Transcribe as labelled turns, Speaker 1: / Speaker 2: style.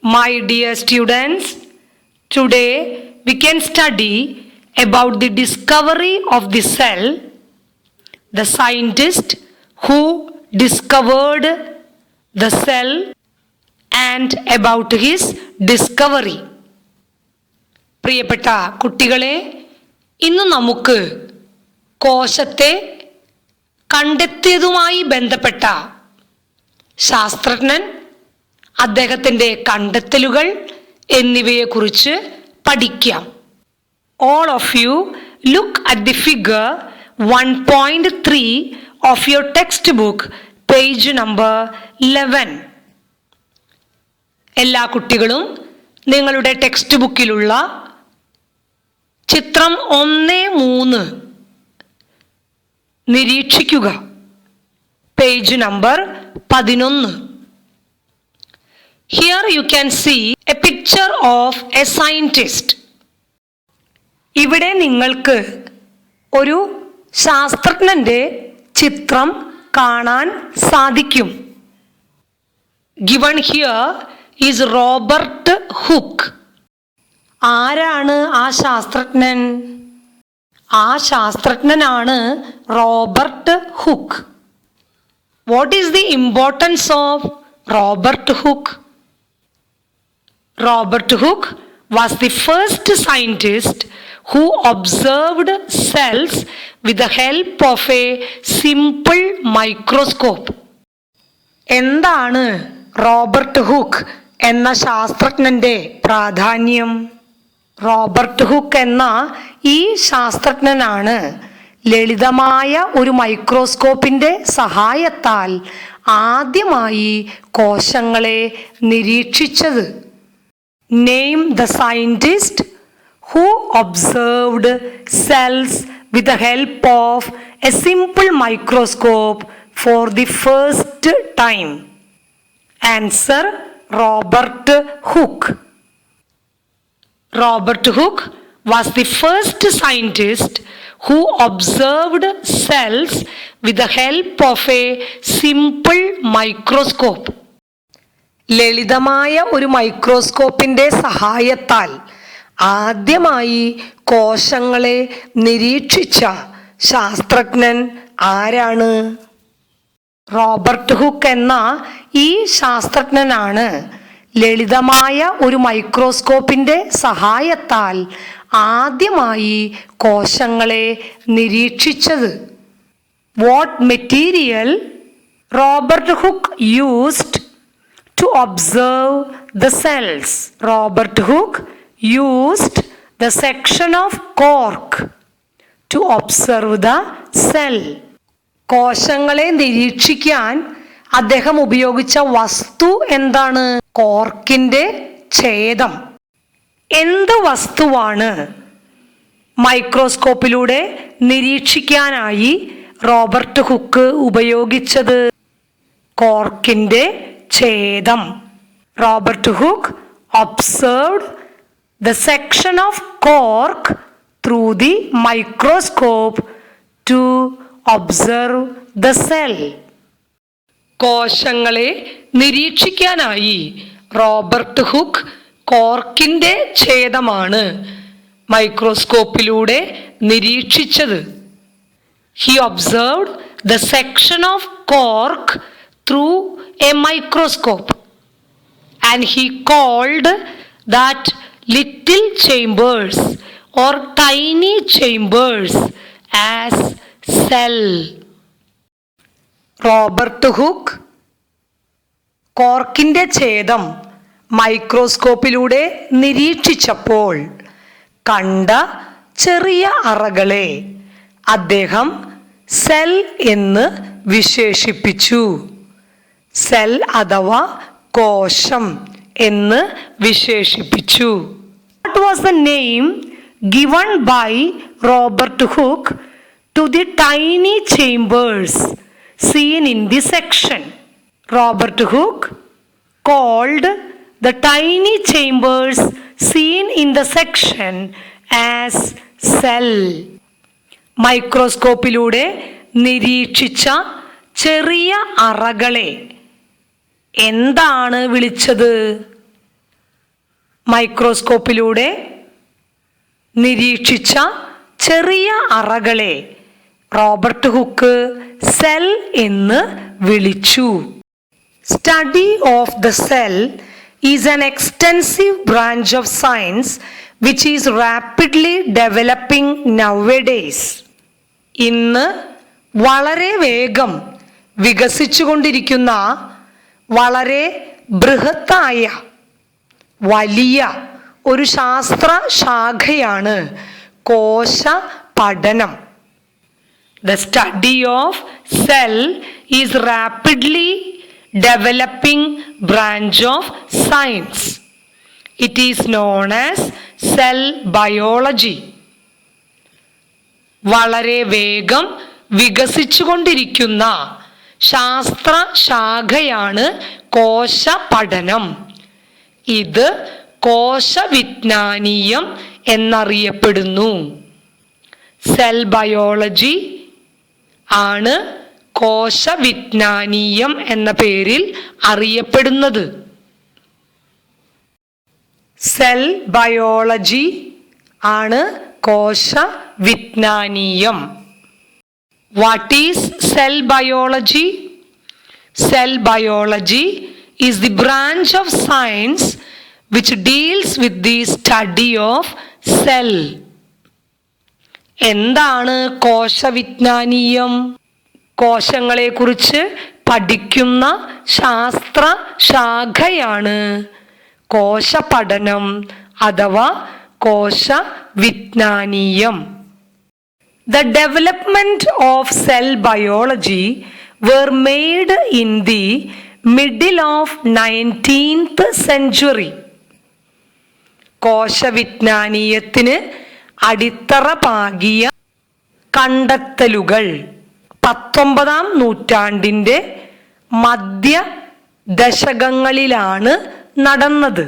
Speaker 1: My dear students, today we can study about the discovery of the cell, the scientist who discovered the cell and about his discovery. പ്രിയപ്പെട്ട കുട്ടികളെ, ഇന്ന് നമുക്ക് കോശത്തെ കണ്ടെത്തിയതുമായി ബന്ധപ്പെട്ട ശാസ്ത്രജ്ഞൻ, അദ്ദേഹത്തിൻ്റെ കണ്ടെത്തലുകൾ എന്നിവയെക്കുറിച്ച് പഠിക്കാം. All of you look at the figure 1.3 of your textbook, page number 11. എല്ലാ കുട്ടികളും നിങ്ങളുടെ ടെക്സ്റ്റ് ബുക്കിലുള്ള ചിത്രം 1.3 നിരീക്ഷിക്കുക. Page number 11. Here you can see a picture of a scientist. ഇവിടെ നിങ്ങൾക്ക് ഒരു ശാസ്ത്രജ്ഞന്റെ ചിത്രം കാണാൻ സാധിക്കും. Given here is Robert Hooke. ആരാണ് ആ ശാസ്ത്രജ്ഞൻ? ആ ശാസ്ത്രജ്ഞനാണ് Robert hook. What is the importance of Robert Hooke? Robert Hooke was the first scientist who observed cells with the help of a simple microscope. എന്താണ് റോബർട്ട് ഹുക്ക് എന്ന ശാസ്ത്രജ്ഞന്റെ പ്രാധാന്യം? Robert hook എന്ന ഈ ശാസ്ത്രജ്ഞനാണ് ലളിതമായ ഒരു മൈക്രോസ്കോപ്പിന്റെ സഹായത്താൽ ആദ്യമായി കോശങ്ങളെ നിരീക്ഷിച്ചത്. Name the scientist who observed cells with the help of a simple microscope for the first time. Answer: Robert Hooke. Robert Hooke was the first scientist who observed cells with the help of a simple microscope. ലളിതമായ ഒരു മൈക്രോസ്കോപ്പിന്റെ സഹായത്താൽ ആദ്യമായി കോശങ്ങളെ നിരീക്ഷിച്ച ശാസ്ത്രജ്ഞൻ ആരാണ്? Robert hook എന്ന ഈ ശാസ്ത്രജ്ഞനാണ് ലളിതമായ ഒരു മൈക്രോസ്കോപ്പിന്റെ സഹായത്താൽ ആദ്യമായി കോശങ്ങളെ നിരീക്ഷിച്ചത്. What material Robert Hooke used to observe the cells? Robert Hooke used the section of cork to observe the cell. കോശങ്ങളെ നിരീക്ഷിക്കാൻ അദ്ദേഹം ഉപയോഗിച്ച വസ്തു എന്താണ്? കോർക്കിന്റെ ഛേദം. എന്ത് വസ്തുവാണ് മൈക്രോസ്കോപ്പിലൂടെ നിരീക്ഷിക്കാനായി റോബർട്ട് ഹുക്ക് ഉപയോഗിച്ചത്? കോർക്കിന്റെ ഛേദം. Robert Hooke observed the section of cork through the microscope to observe the cell. കോശങ്ങളെ നിരീക്ഷിക്കാനായി റോബർട്ട് ഹുക്ക് കോർക്കിന്റെ ഛേദമാണ് മൈക്രോസ്കോപ്പിലൂടെ നിരീക്ഷിച്ചത്. He observed the section of cork through a microscope and he called that little chambers or tiny chambers as cell. Robert Hooke കോർക്കിന്റെ ഛേദം മൈക്രോസ്കോപ്പിലൂടെ നിരീക്ഷിച്ചപ്പോൾ കണ്ട ചെറിയ അറകളെ അദ്ദേഹം സെൽ എന്ന് വിശേഷിപ്പിച്ചു. സെൽ അഥവാ കോശം എന്ന് വിശേഷിപ്പിച്ചു. What was the name given by Robert Hooke to the tiny chambers seen in the section? Robert Hooke called the tiny chambers seen in the section as cell. മൈക്രോസ്കോപ്പിലൂടെ നിരീക്ഷിച്ച ചെറിയ അറകളെ എന്താണ് വിളിച്ചത്? മൈക്രോസ്കോപ്പിലൂടെ നിരീക്ഷിച്ച ചെറിയ അറകളെ റോബർട്ട് ഹുക്ക് സെൽ എന്ന് വിളിച്ചു. Study of the cell is an extensive branch of science which is rapidly developing nowadays. ഇന്ന് വളരെ വേഗം വികസിച്ചുകൊണ്ടിരിക്കുന്ന വളരെ ബൃഹത്തായ വലിയ ഒരു ശാസ്ത്ര ശാഖയാണ് കോശ പഠനം. The study of cell is rapidly developing branch of science. It is known as cell biology. വളരെ വേഗം വികസിച്ചുകൊണ്ടിരിക്കുന്ന ശാസ്ത്ര ശാഖയാണ് കോശ പഠനം. ഇത് കോശവിജ്ഞാനീയം എന്നറിയപ്പെടുന്നു. സെൽ ബയോളജി ആണ് കോശവിജ്ഞാനീയം എന്ന പേരിൽ അറിയപ്പെടുന്നത്. സെൽ ബയോളജി ആണ് കോശവിജ്ഞാനീയം. What is cell biology? Cell biology is the branch of science which deals with the study of cell. എന്താണ് കോശവിജ്ഞാനീയം? കോശങ്ങളെക്കുറിച്ച് പഠിക്കുന്ന ശാസ്ത്ര ശാഖയാണ് കോശപഠനം അഥവാ കോശവിജ്ഞാനീയം. The development of cell biology were made in the middle of 19th century. കോശവിജ്ഞാനീയത്തിന് അടിത്തറ പാകിയ കണ്ടെത്തലുകൾ 19ാം നൂറ്റാണ്ടിൻ്റെ മധ്യ ദശകങ്ങളിലാണ് നടന്നത്.